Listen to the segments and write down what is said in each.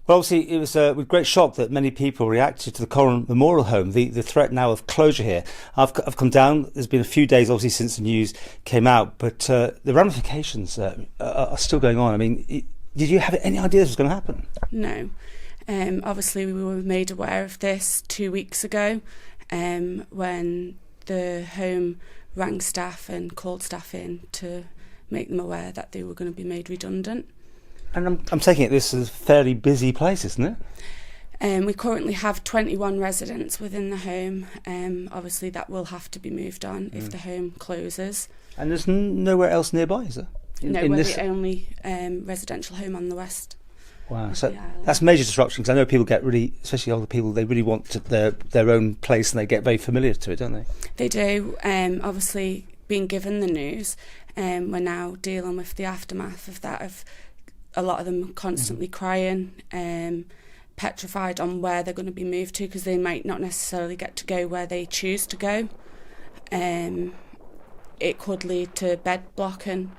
Well, obviously, it was with great shock that many people reacted to the Corrin Memorial Home, the threat now of closure here. I've come down. There's been a few days, obviously, since the news came out, but the ramifications are still going on. I mean, did you have any idea this was going to happen? No. Obviously, we were made aware of this 2 weeks ago when the home rang staff and called staff in to make them aware that they were going to be made redundant. And I'm taking it this is a fairly busy place, isn't it? We currently have 21 residents within the home. Obviously, that will have to be moved on if the home closes. And there's nowhere else nearby, is there? We're the only residential home on the west. Wow, so that's major disruption, because I know people get really, especially older people, they really want their own place and they get very familiar to it, don't they? They do. Obviously, being given the news, we're now dealing with the aftermath of that, of a lot of them constantly crying, petrified on where they're going to be moved to, because they might not necessarily get to go where they choose to go. It could lead to bed blocking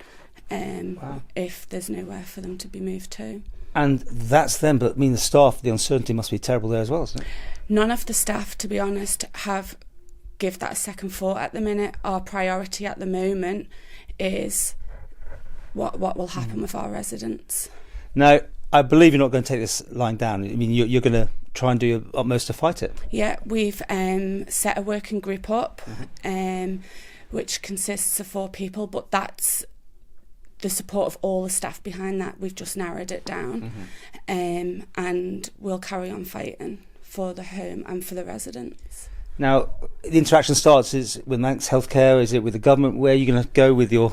if there's nowhere for them to be moved to. And that's them, but I mean the staff, the uncertainty must be terrible there as well, isn't it? None of the staff, to be honest, give that a second thought at the minute. Our priority at the moment is what will happen with our residents. Now, I believe you're not going to take this lying down. I mean, you're going to try and do your utmost to fight it. Yeah, we've set a working group up, which consists of 4 people, but that's the support of all the staff behind that. We've just narrowed it down, and we'll carry on fighting for the home and for the residents. Now, the interaction starts is with Manx Healthcare. Is it with the government? Where are you going to go with your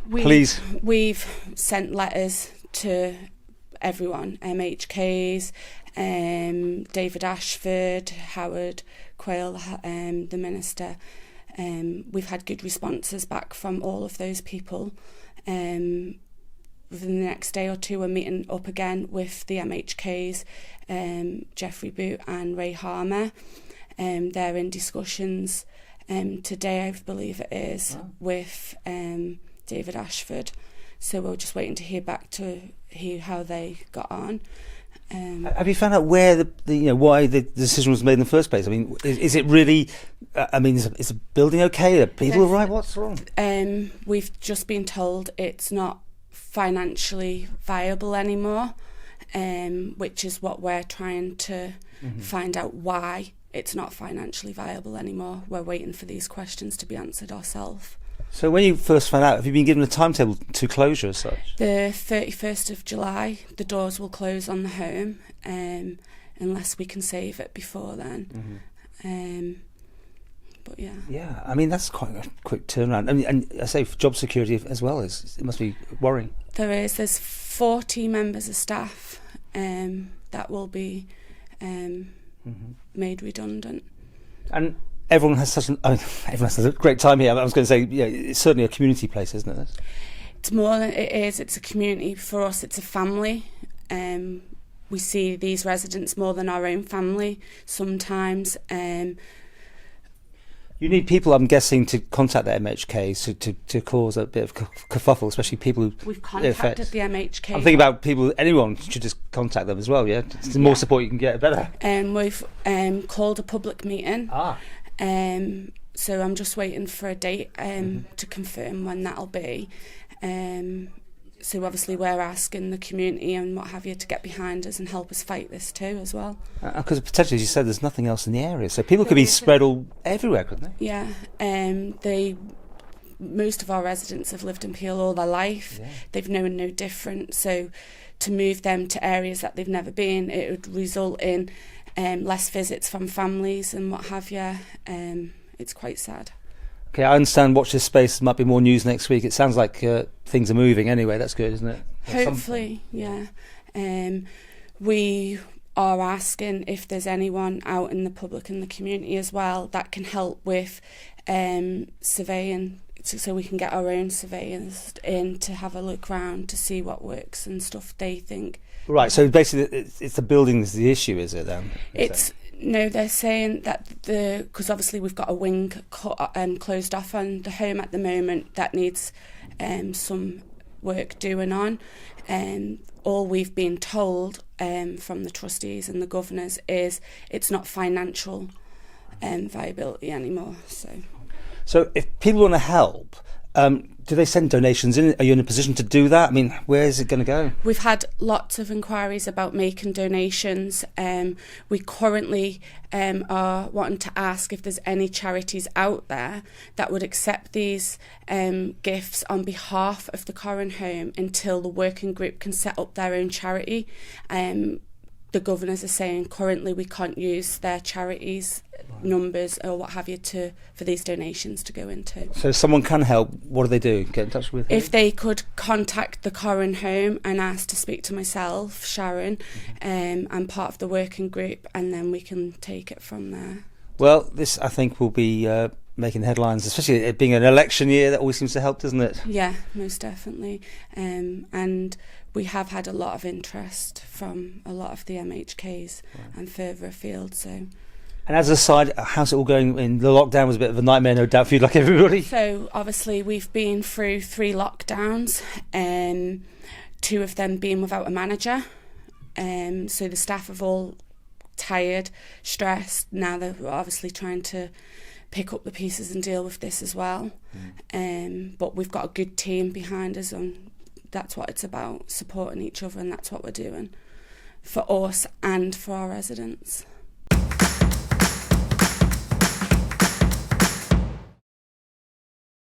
pleas? We've sent letters to everyone, MHKs, David Ashford, Howard Quayle, the Minister. We've had good responses back from all of those people. Within the next day or two, we're meeting up again with the MHKs, Geoffrey Boot and Ray Harmer. They're in discussions today, I believe it is, with David Ashford. So we're just waiting to hear back to hear how they got on. Have you found out where why the decision was made in the first place? I mean, is it really? I mean, is the building okay? Are people all right? What's wrong? We've just been told it's not financially viable anymore, which is what we're trying to find out why it's not financially viable anymore. We're waiting for these questions to be answered ourselves. So when you first found out, have you been given a timetable to closure as such? The 31st of July, the doors will close on the home, unless we can save it before then. But yeah. Yeah, I mean, that's quite a quick turnaround. I mean, and I say for job security as well, it must be worrying. There's 40 members of staff that will be made redundant. And everyone has everyone has a great time here. I was going to say, yeah, it's certainly a community place, isn't it? It's more than it is. It's a community. For us, it's a family. We see these residents more than our own family sometimes. You need people, I'm guessing, to contact the MHK to cause a bit of kerfuffle, especially people who... We've contacted the MHK. I'm thinking about people, anyone should just contact them as well, yeah? The more support you can get, the better. We've called a public meeting. So I'm just waiting for a date to confirm when that'll be. So obviously we're asking the community and what have you to get behind us and help us fight this too as well. Because potentially, as you said, there's nothing else in the area, so people could be spread all everywhere, couldn't they? Yeah. Most of our residents have lived in Peel all their life. Yeah. They've known no different. So to move them to areas that they've never been, it would result in less visits from families and what have you. It's quite sad. Okay, I understand Watch This Space might be more news next week. It sounds like things are moving anyway. That's good, isn't it? Hopefully, yeah. We are asking if there's anyone out in the public and the community as well that can help with surveying, so we can get our own surveyors in to have a look round to see what works and stuff they think. Right, so basically it's the building that's the issue, is it then? No, they're saying that because obviously we've got a wing closed off on the home at the moment that needs some work doing on. All we've been told from the trustees and the governors is it's not financial viability anymore. So if people want to help, do they send donations in? Are you in a position to do that? I mean, where is it going to go? We've had lots of inquiries about making donations. We currently are wanting to ask if there's any charities out there that would accept these gifts on behalf of the Corrin Home until the working group can set up their own charity. The governors are saying currently we can't use their charities numbers or what have you for these donations to go into. So if someone can help, what do they do? Get in touch with you? If they could contact the Corrin Home and ask to speak to myself, Sharon, I'm part of the working group, and then we can take it from there. Well, this I think will be making headlines, especially it being an election year. That always seems to help, doesn't it? Yeah, most definitely. And we have had a lot of interest from a lot of the MHKs and further afield. So. And as a side, how's it all going? In the lockdown was a bit of a nightmare, no doubt, for you, like everybody. So obviously we've been through 3 lockdowns, 2 of them being without a manager. So the staff have all tired, stressed. Now they're obviously trying to pick up the pieces and deal with this as well. But we've got a good team behind us, and that's what it's about, supporting each other, and that's what we're doing for us and for our residents.